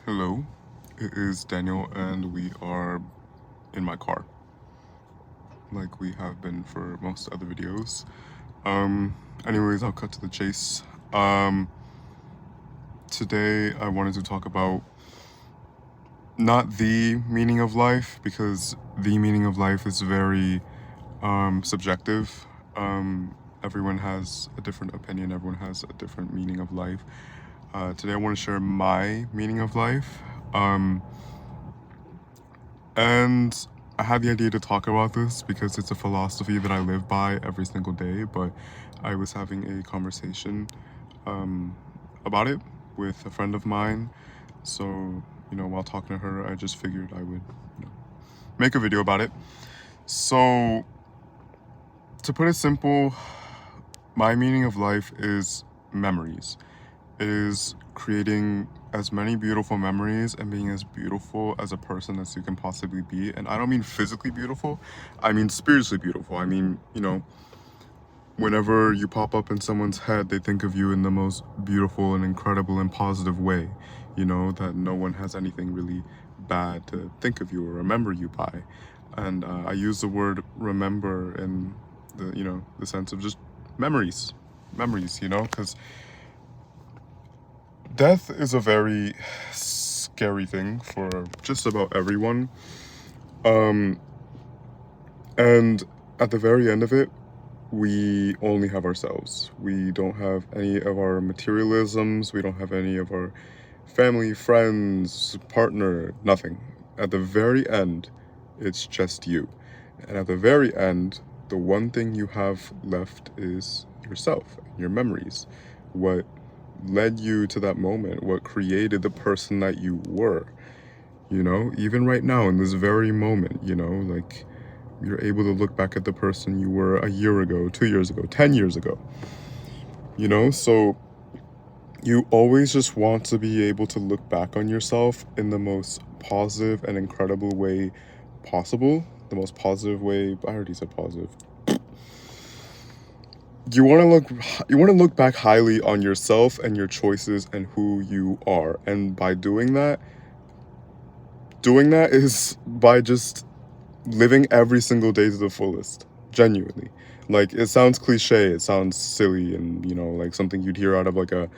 Hello, it is Daniel, and we are in my car, like we have been for most other videos. Anyways, I'll cut to the chase. Today I wanted to talk about not the meaning of life, because the meaning of life is very subjective. Everyone has a different opinion, everyone has a different meaning of life. Today I want to share my meaning of life. And I had the idea to talk about this because it's a philosophy that I live by every single day, but I was having a conversation about it with a friend of mine. So, while talking to her, I just figured I would make a video about it. So, to put it simple, my meaning of life is memories. It is creating as many beautiful memories and being as beautiful as a person as you can possibly be. And I don't mean physically beautiful, I mean spiritually beautiful. I mean, whenever you pop up in someone's head, they think of you in the most beautiful and incredible and positive way, that no one has anything really bad to think of you or remember you by. And I use the word remember in the sense of just memories, because death is a very scary thing for just about everyone. And at the very end of it, we only have ourselves. We don't have any of our materialisms. We don't have any of our family, friends, partner, nothing. At the very end, it's just you. And at the very end, the one thing you have left is yourself, your memories. What led you to that moment, what created the person that you were, even right now in this very moment, like you're able to look back at the person you were a year ago, 2 years ago, 10 years ago, so you always just want to be able to look back on yourself in the most positive and incredible way possible. The most positive way, I already said positive. You want to look back highly on yourself and your choices and who you are. And by doing that is by just living every single day to the fullest, genuinely. Like, it sounds cliche, it sounds silly, and like something you'd hear out of like a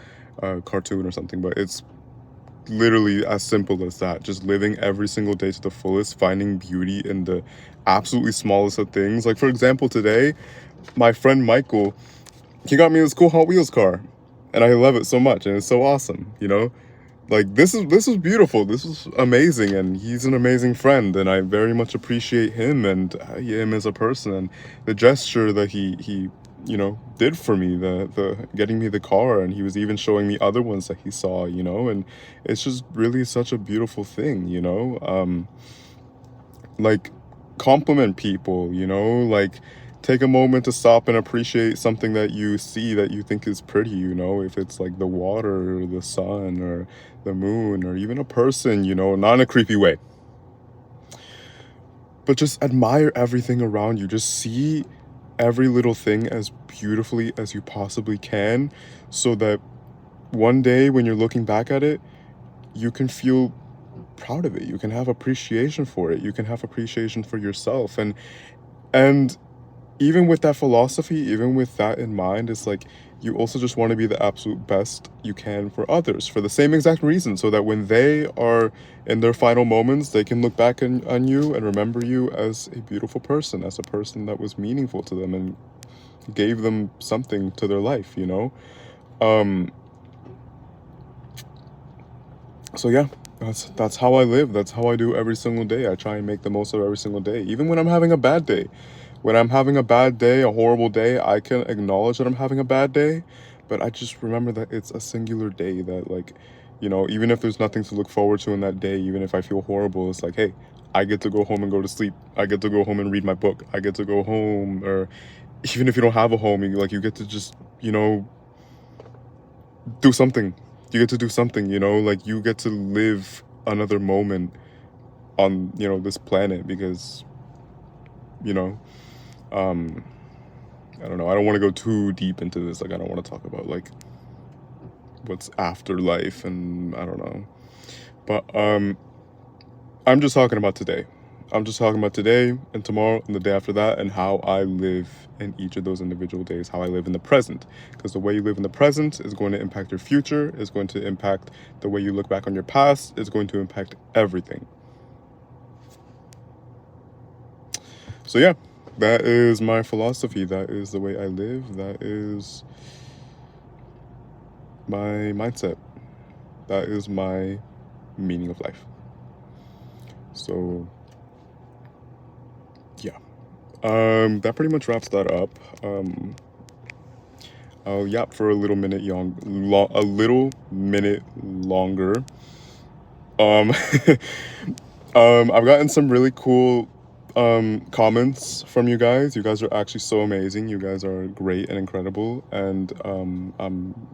cartoon or something, but it's literally as simple as that. Just living every single day to the fullest, finding beauty in the absolutely smallest of things. Like, for example, today my friend Michael, he got me this cool Hot Wheels car, and I love it so much, and it's so awesome, like, this is beautiful, this is amazing, and he's an amazing friend, and I very much appreciate him and him as a person, and the gesture that he did for me, the getting me the car, and he was even showing me other ones that he saw, and it's just really such a beautiful thing, like, compliment people, like, take a moment to stop and appreciate something that you see that you think is pretty, if it's like the water or the sun or the moon or even a person, not in a creepy way, but just admire everything around you. Just see every little thing as beautifully as you possibly can, so that one day when you're looking back at it, you can feel proud of it. You can have appreciation for it. You can have appreciation for yourself. And even with that philosophy, even with that in mind, it's like you also just want to be the absolute best you can for others for the same exact reason, so that when they are in their final moments, they can look back on you and remember you as a beautiful person, as a person that was meaningful to them and gave them something to their life, so yeah, that's how I live. That's how I do every single day. I try and make the most of every single day, even when I'm having a bad day. When I'm having a bad day, a horrible day, I can acknowledge that I'm having a bad day, but I just remember that it's a singular day, that, like, even if there's nothing to look forward to in that day, even if I feel horrible, it's like, hey, I get to go home and go to sleep. I get to go home and read my book. I get to go home, or even if you don't have a home, you get to just, do something. You get to do something, like, you get to live another moment on, this planet, because, you know, um, I don't know. I don't want to go too deep into this. Like, I don't want to talk about, like, what's after life, and I don't know. But I'm just talking about today. I'm just talking about today and tomorrow and the day after that, and how I live in each of those individual days, how I live in the present. Because the way you live in the present is going to impact your future, is going to impact the way you look back on your past, is going to impact everything. So yeah, that is my philosophy. That is the way I live. That is my mindset. That is my meaning of life. So yeah, that pretty much wraps that up. I'll yap for a little minute a little minute longer. Um, I've gotten some really cool comments from you guys. You guys are actually so amazing. You guys are great and incredible, and I'm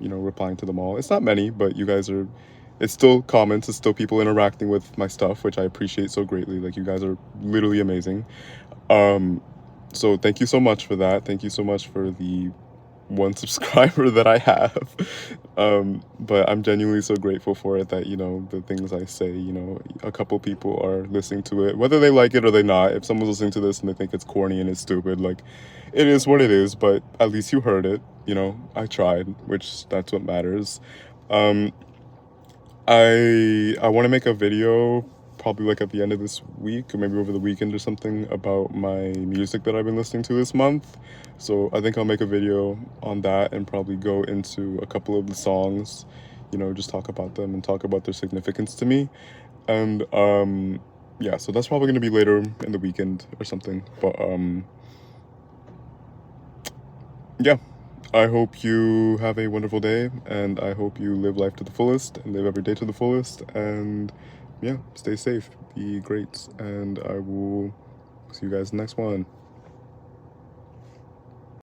replying to them all. It's not many, but you guys are. It's still comments. It's still people interacting with my stuff, which I appreciate so greatly. Like, you guys are literally amazing. So thank you so much for that. Thank you so much for the one subscriber that I have. But I'm genuinely so grateful for it, that the things I say, a couple people are listening to it, whether they like it or they not. If someone's listening to this and they think it's corny and it's stupid, like, it is what it is, but at least you heard it. I tried, which that's what matters. um I want to make a video, probably like at the end of this week or maybe over the weekend or something, about my music that I've been listening to this month. So I think I'll make a video on that and probably go into a couple of the songs, just talk about them and talk about their significance to me. And yeah, so that's probably going to be later in the weekend or something. But yeah, I hope you have a wonderful day, and I hope you live life to the fullest and live every day to the fullest. And yeah, stay safe, be great, and I will see you guys in the next one.